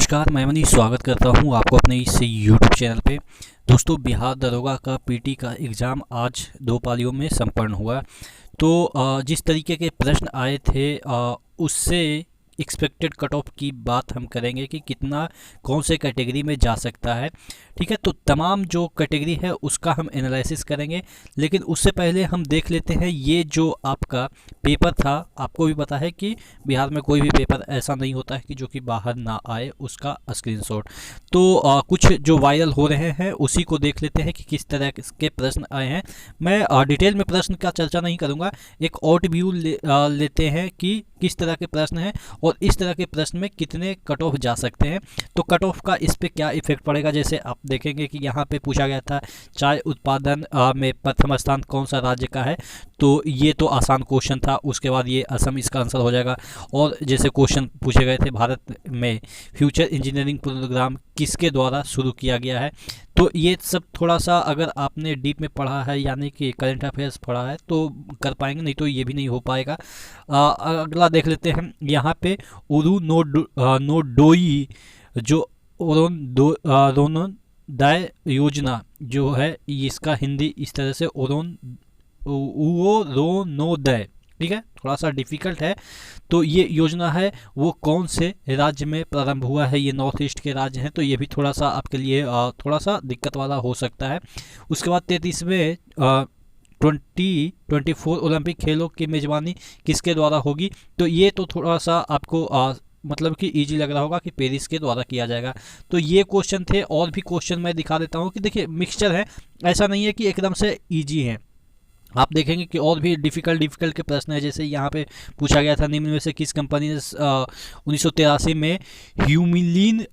नमस्कार, मैं मनीष स्वागत करता हूं आपको अपने इस यूट्यूब चैनल पे। दोस्तों, बिहार दरोगा का पीटी का एग्ज़ाम आज 2 पालियों में संपन्न हुआ। तो जिस तरीके के प्रश्न आए थे उससे एक्सपेक्टेड कट ऑफ की बात हम करेंगे कि कितना कौन से कैटेगरी में जा सकता है। ठीक है, तो तमाम जो कैटेगरी है उसका हम एनालिसिस करेंगे, लेकिन उससे पहले हम देख लेते हैं ये जो आपका पेपर था। आपको भी पता है कि बिहार में कोई भी पेपर ऐसा नहीं होता है कि जो कि बाहर ना आए, उसका स्क्रीनशॉट। तो कुछ जो वायरल हो रहे हैं उसी को देख लेते हैं कि किस तरह के प्रश्न आए हैं। मैं डिटेल में प्रश्न का चर्चा नहीं करूँगा, एक ओवरव्यू लेते हैं कि किस तरह के प्रश्न हैं और इस तरह के प्रश्न में कितने कट ऑफ जा सकते हैं। तो कट ऑफ का इस पे क्या इफेक्ट पड़ेगा, जैसे आप देखेंगे कि यहाँ पे पूछा गया था चाय उत्पादन में प्रथम स्थान कौन सा राज्य का है, तो ये तो आसान क्वेश्चन था। उसके बाद ये असम इसका आंसर हो जाएगा। और जैसे क्वेश्चन पूछे गए थे भारत में फ्यूचर इंजीनियरिंग प्रोग्राम किसके द्वारा शुरू किया गया है, तो ये सब थोड़ा सा अगर आपने डीप में पढ़ा है यानी कि करंट अफेयर्स पढ़ा है तो कर पाएंगे, नहीं तो ये भी नहीं हो पाएगा। अगला देख लेते हैं यहाँ पे उरु नो डोई जो रोनोदय योजना जो है, इसका हिंदी इस तरह से रोनोदय। ठीक है, थोड़ा सा डिफ़िकल्ट है। तो ये योजना है वो कौन से राज्य में प्रारंभ हुआ है, ये नॉर्थ ईस्ट के राज्य हैं, तो ये भी थोड़ा सा आपके लिए थोड़ा सा दिक्कत वाला हो सकता है। उसके बाद 33वें 2024 ओलंपिक खेलों की मेज़बानी किसके द्वारा होगी, तो ये तो थोड़ा सा आपको मतलब कि इजी लग रहा होगा कि पेरिस के द्वारा किया जाएगा। तो ये क्वेश्चन थे, और भी क्वेश्चन मैं दिखा देता हूँ कि देखिए मिक्सचर है, ऐसा नहीं है कि एकदम से इजी है। आप देखेंगे कि और भी डिफ़िकल्ट के प्रश्न है। जैसे यहाँ पे पूछा गया था निम्न में से किस कंपनी ने 1983 में ह्यूमिलीन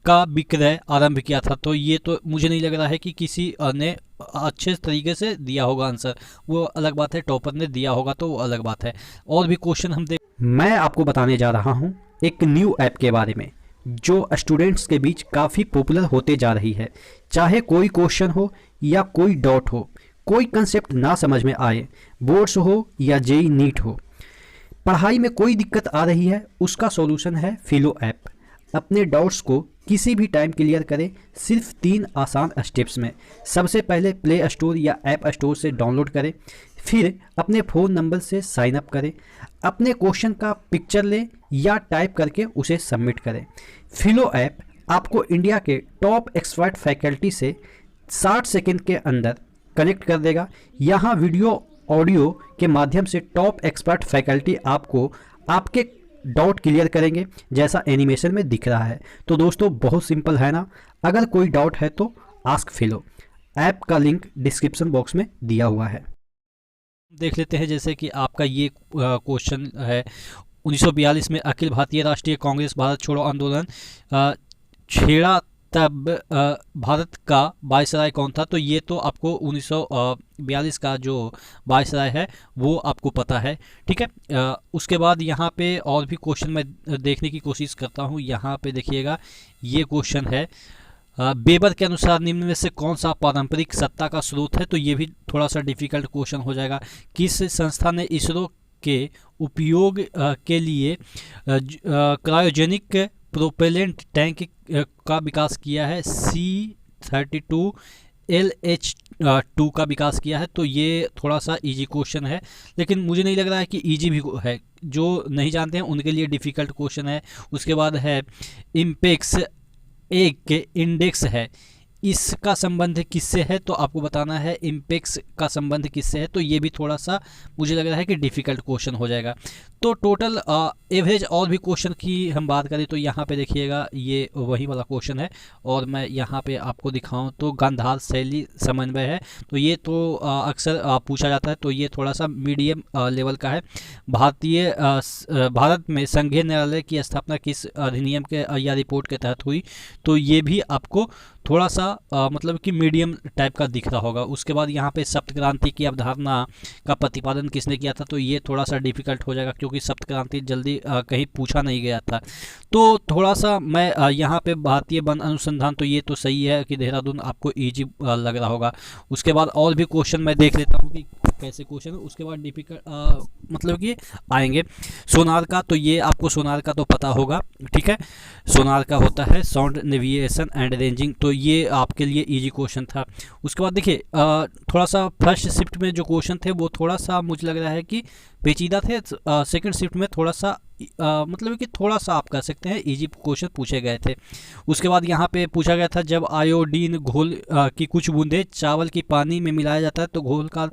का विक्रय आरंभ किया था, तो ये तो मुझे नहीं लग रहा है कि किसी ने अच्छे तरीके से दिया होगा आंसर। वो अलग बात है, टॉपर ने दिया होगा तो वो अलग बात है। और भी क्वेश्चन हम देख, मैं आपको बताने जा रहा हूँ एक न्यू ऐप के बारे में जो स्टूडेंट्स के बीच काफ़ी पॉपुलर होते जा रही है। चाहे कोई क्वेश्चन हो या कोई डाउट हो, कोई कंसेप्ट ना समझ में आए, बोर्ड्स हो या जेई नीट हो, पढ़ाई में कोई दिक्कत आ रही है, उसका सॉल्यूशन है फिलो ऐप। अपने डाउट्स को किसी भी टाइम क्लियर करें सिर्फ 3 आसान स्टेप्स में। सबसे पहले प्ले स्टोर या ऐप स्टोर से डाउनलोड करें, फिर अपने फ़ोन नंबर से साइन अप करें, अपने क्वेश्चन का पिक्चर लें या टाइप करके उसे सबमिट करें। फिलो ऐप आपको इंडिया के टॉप एक्सपर्ट फैकल्टी से 60 सेकंड के अंदर कनेक्ट कर देगा। यहाँ वीडियो ऑडियो के माध्यम से टॉप एक्सपर्ट फैकल्टी आपको आपके डाउट क्लियर करेंगे, जैसा एनिमेशन में दिख रहा है। तो दोस्तों बहुत सिंपल है ना। अगर कोई डाउट है तो आस्क फिलो, ऐप का लिंक डिस्क्रिप्शन बॉक्स में दिया हुआ है। देख लेते हैं। जैसे कि आपका ये क्वेश्चन है 1942 में अखिल भारतीय राष्ट्रीय कांग्रेस भारत छोड़ो आंदोलन छेड़ा, तब भारत का वायसराय कौन था, तो ये तो आपको 1942 का जो वायसराय है वो आपको पता है। ठीक है, उसके बाद यहाँ पे और भी क्वेश्चन मैं देखने की कोशिश करता हूँ। यहाँ पे देखिएगा, ये क्वेश्चन है बेबर के अनुसार निम्न में से कौन सा पारंपरिक सत्ता का स्रोत है, तो ये भी थोड़ा सा डिफिकल्ट क्वेश्चन हो जाएगा। किस संस्था ने इसरो के उपयोग के लिए क्रायोजेनिक प्रोपेलेंट टैंक का विकास किया है, C32 LH2 का विकास किया है, तो ये थोड़ा सा इजी क्वेश्चन है, लेकिन मुझे नहीं लग रहा है कि इजी भी है। जो नहीं जानते हैं उनके लिए डिफ़िकल्ट क्वेश्चन है। उसके बाद है इम्पेक्स एक इंडेक्स है, इसका संबंध किससे है, तो आपको बताना है इम्पेक्स का संबंध किससे है, तो ये भी थोड़ा सा मुझे लग रहा है कि डिफ़िकल्ट क्वेश्चन हो जाएगा। तो टोटल एवरेज और भी क्वेश्चन की हम बात करें तो यहाँ पे देखिएगा ये वही वाला क्वेश्चन है, और मैं यहाँ पे आपको दिखाऊं तो गांधार शैली समन्वय है, तो ये तो अक्सर पूछा जाता है, तो ये थोड़ा सा मीडियम लेवल का है। भारत में संघीय न्यायालय की स्थापना किस अधिनियम के या रिपोर्ट के तहत हुई, तो ये भी आपको थोड़ा सा मतलब कि मीडियम टाइप का दिख रहा होगा। उसके बाद यहाँ पे सप्त क्रांति की अवधारणा का प्रतिपादन किसने किया था, तो ये थोड़ा सा डिफिकल्ट हो जाएगा क्योंकि सप्त क्रांति जल्दी कहीं पूछा नहीं गया था। तो थोड़ा सा मैं यहाँ पे भारतीय वन अनुसंधान, तो ये तो सही है कि देहरादून आपको ईजी लग रहा होगा। उसके बाद और भी क्वेश्चन मैं देख लेता हूँ कि कैसे क्वेश्चन है, उसके बाद डिफिकल्ट मतलब कि आएंगे। सोनार का, तो ये आपको सोनार का तो पता होगा, ठीक है। सोनार का होता है साउंड नेविगेशन एंड रेंजिंग, तो ये आपके लिए इजी क्वेश्चन था। उसके बाद देखिए थोड़ा सा फर्स्ट शिफ्ट में जो क्वेश्चन थे वो थोड़ा सा मुझे लग रहा है कि पेचीदा थे। सेकंड शिफ्ट में थोड़ा सा मतलब कि थोड़ा सा आप कह सकते हैं इजी क्वेश्चन पूछे गए थे। उसके बाद यहाँ पे पूछा गया था, जब आयोडीन घोल की कुछ बूंदे चावल की पानी में मिलाया जाता है तो घोल का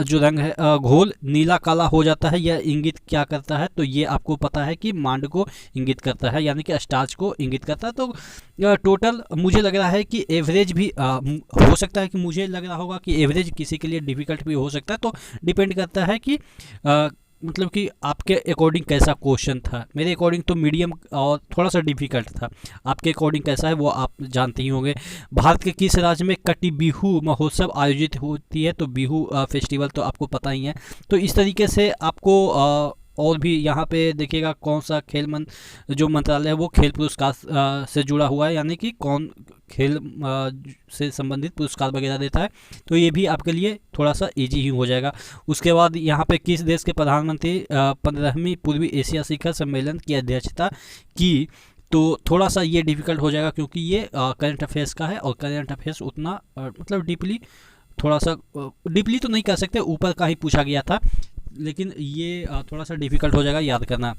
जो रंग है घोल नीला काला हो जाता है, यह इंगित क्या करता है? तो ये आपको पता है कि मांड को इंगित करता है, यानी कि स्टार्च को इंगित करता है। तो टोटल मुझे लग रहा है कि एवरेज भी हो सकता है कि मुझे लग रहा होगा कि एवरेज किसी के लिए डिफ़िकल्ट भी हो सकता है। तो डिपेंड करता है कि मतलब कि आपके अकॉर्डिंग कैसा क्वेश्चन था। मेरे अकॉर्डिंग तो मीडियम और थोड़ा सा डिफिकल्ट था। आपके अकॉर्डिंग कैसा है वो आप जानते ही होंगे। भारत के किस राज्य में कटी बिहू महोत्सव आयोजित होती है? तो बिहू फेस्टिवल तो आपको पता ही है। तो इस तरीके से आपको और भी यहाँ पे देखिएगा कौन सा जो मंत्रालय है वो खेल पुरस्कार से जुड़ा हुआ है, यानी कि कौन खेल से संबंधित पुरस्कार वगैरह देता है। तो ये भी आपके लिए थोड़ा सा इजी ही हो जाएगा। उसके बाद यहाँ पे किस देश के प्रधानमंत्री 15वीं पूर्वी एशिया शिखर सम्मेलन की अध्यक्षता की? तो थोड़ा सा ये डिफ़िकल्ट हो जाएगा क्योंकि ये करंट अफेयर्स का है, और करंट अफेयर्स उतना मतलब डीपली थोड़ा सा डीपली तो नहीं कह सकते, ऊपर का ही पूछा गया था, लेकिन ये थोड़ा सा डिफ़िकल्ट हो जाएगा याद करना।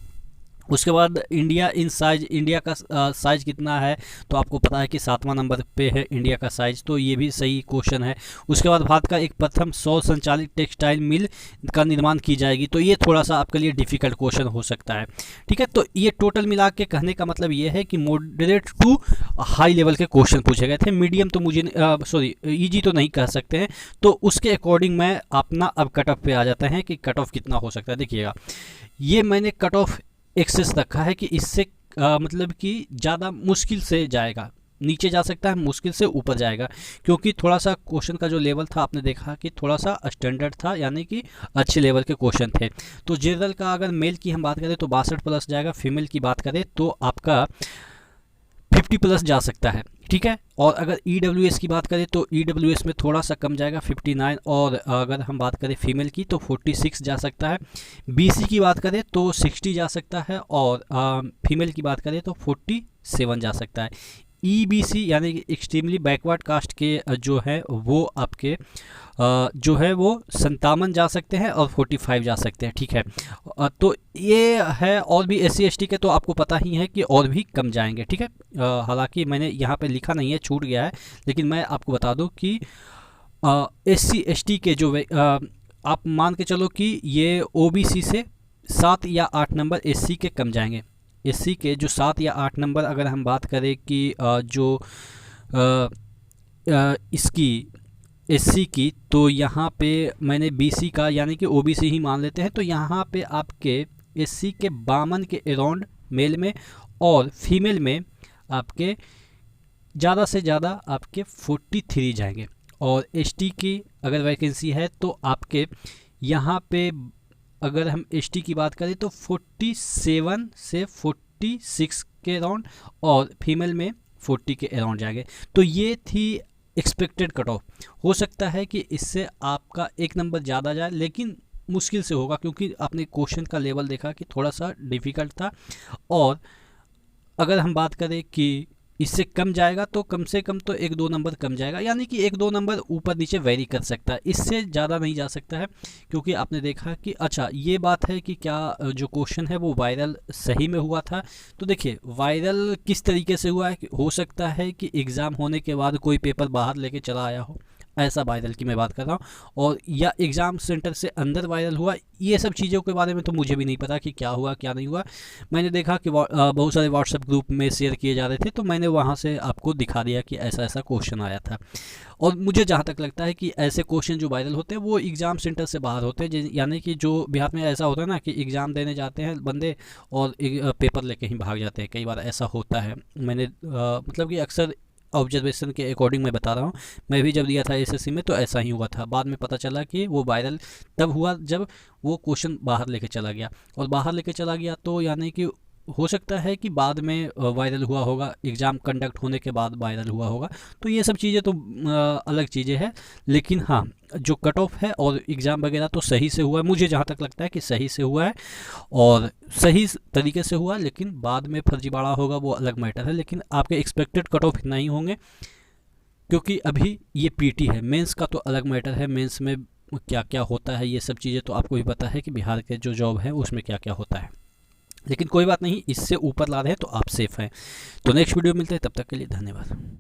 उसके बाद इंडिया इन साइज, इंडिया का साइज कितना है? तो आपको पता है कि 7वां नंबर पे है इंडिया का साइज, तो ये भी सही क्वेश्चन है। उसके बाद भारत का एक प्रथम सौर संचालित टेक्सटाइल मिल का निर्माण की जाएगी, तो ये थोड़ा सा आपके लिए डिफ़िकल्ट क्वेश्चन हो सकता है, ठीक है। तो ये टोटल मिला के कहने का मतलब ये है कि मॉडरेट टू हाई लेवल के क्वेश्चन पूछे गए थे। मीडियम तो मुझे सॉरी ईजी तो नहीं कह सकते हैं। तो उसके अकॉर्डिंग मैं अपना अब कट ऑफ पे आ जाते हैं कि कट ऑफ कितना हो सकता है। देखिएगा ये मैंने कट ऑफ एक्सेस रखा है कि इससे मतलब कि ज़्यादा मुश्किल से जाएगा, नीचे जा सकता है, मुश्किल से ऊपर जाएगा, क्योंकि थोड़ा सा क्वेश्चन का जो लेवल था आपने देखा कि थोड़ा सा स्टैंडर्ड था, यानी कि अच्छे लेवल के क्वेश्चन थे। तो जनरल का अगर मेल की हम बात करें तो 62 प्लस जाएगा, फीमेल की बात करें तो आपका 50 प्लस जा सकता है, ठीक है। और अगर EWS की बात करें तो EWS में थोड़ा सा कम जाएगा 59, और अगर हम बात करें फीमेल की तो 46 जा सकता है। BC की बात करें तो 60 जा सकता है, और फीमेल की बात करें तो 47 जा सकता है। EBC यानी कि एक्सट्रीमली बैकवर्ड कास्ट के जो है वो आपके जो है वो 57 जा सकते हैं और 45 जा सकते हैं, ठीक है। तो ये है, और भी SC ST के तो आपको पता ही है कि और भी कम जाएंगे, ठीक है। हालांकि मैंने यहाँ पे लिखा नहीं है, छूट गया है, लेकिन मैं आपको बता दूं कि SC ST के जो आप मान के चलो कि ये OBC से 7 या 8 नंबर SC के कम जाएंगे। SC के जो 7 या 8 नंबर, अगर हम बात करें कि जो इसकी SC की, तो यहाँ पे मैंने BC का यानी कि OBC ही मान लेते हैं, तो यहाँ पे आपके SC के 52 के अराउंड मेल में, और फीमेल में आपके ज़्यादा से ज़्यादा आपके 43 जाएंगे। और ST की अगर वैकेंसी है तो आपके यहाँ पे अगर हम ST की बात करें तो 47 से 46 के अराउंड, और फीमेल में 40 के अराउंड जाएंगे। तो ये थी एक्सपेक्टेड कट ऑफ। हो सकता है कि इससे आपका एक नंबर ज़्यादा जाए, लेकिन मुश्किल से होगा, क्योंकि आपने क्वेश्चन का लेवल देखा कि थोड़ा सा डिफ़िकल्ट था। और अगर हम बात करें कि इससे कम जाएगा तो कम से कम तो 1-2 नंबर कम जाएगा, यानी कि 1-2 नंबर ऊपर नीचे वेरी कर सकता है, इससे ज़्यादा नहीं जा सकता है। क्योंकि आपने देखा कि अच्छा ये बात है कि क्या जो क्वेश्चन है वो वायरल सही में हुआ था। तो देखिए वायरल किस तरीके से हुआ है, हो सकता है कि एग्ज़ाम होने के बाद कोई पेपर बाहर लेके चला आया हो, ऐसा वायरल की मैं बात कर रहा हूँ, और या एग्ज़ाम सेंटर से अंदर वायरल हुआ। ये सब चीज़ों के बारे में तो मुझे भी नहीं पता कि क्या हुआ क्या नहीं हुआ। मैंने देखा कि बहुत सारे व्हाट्सएप ग्रुप में शेयर किए जा रहे थे, तो मैंने वहाँ से आपको दिखा दिया कि ऐसा ऐसा क्वेश्चन आया था। और मुझे जहाँ तक लगता है कि ऐसे क्वेश्चन जो वायरल होते हैं वो एग्ज़ाम सेंटर से बाहर होते हैं, यानी कि जो बिहार में ऐसा होता है ना कि एग्ज़ाम देने जाते हैं बंदे और पेपर लेके ही भाग जाते हैं, कई बार ऐसा होता है। मैंने मतलब कि अक्सर ऑब्जर्वेशन के अकॉर्डिंग मैं बता रहा हूँ, मैं भी जब दिया था SSC में तो ऐसा ही हुआ था। बाद में पता चला कि वो वायरल तब हुआ जब वो क्वेश्चन बाहर लेके चला गया, और बाहर लेके चला गया तो यानी कि हो सकता है कि बाद में वायरल हुआ होगा, एग्ज़ाम कंडक्ट होने के बाद वायरल हुआ होगा, तो ये सब चीज़ें तो अलग चीज़ें हैं। लेकिन हाँ, जो कट ऑफ है और एग्ज़ाम वगैरह तो सही से हुआ है, मुझे जहाँ तक लगता है कि सही से हुआ है और सही तरीके से हुआ। लेकिन बाद में फर्जीवाड़ा होगा वो अलग मैटर है, लेकिन आपके एक्सपेक्टेड कट ऑफ इतना ही होंगे, क्योंकि अभी ये पीटी है। मेंस का तो अलग मैटर है, मेंस में क्या क्या होता है ये सब चीज़ें तो आपको भी पता है कि बिहार के जो जॉब है उसमें क्या क्या होता है। लेकिन कोई बात नहीं, इससे ऊपर ला रहे हैं तो आप सेफ हैं। तो नेक्स्ट वीडियो मिलते हैं, तब तक के लिए धन्यवाद।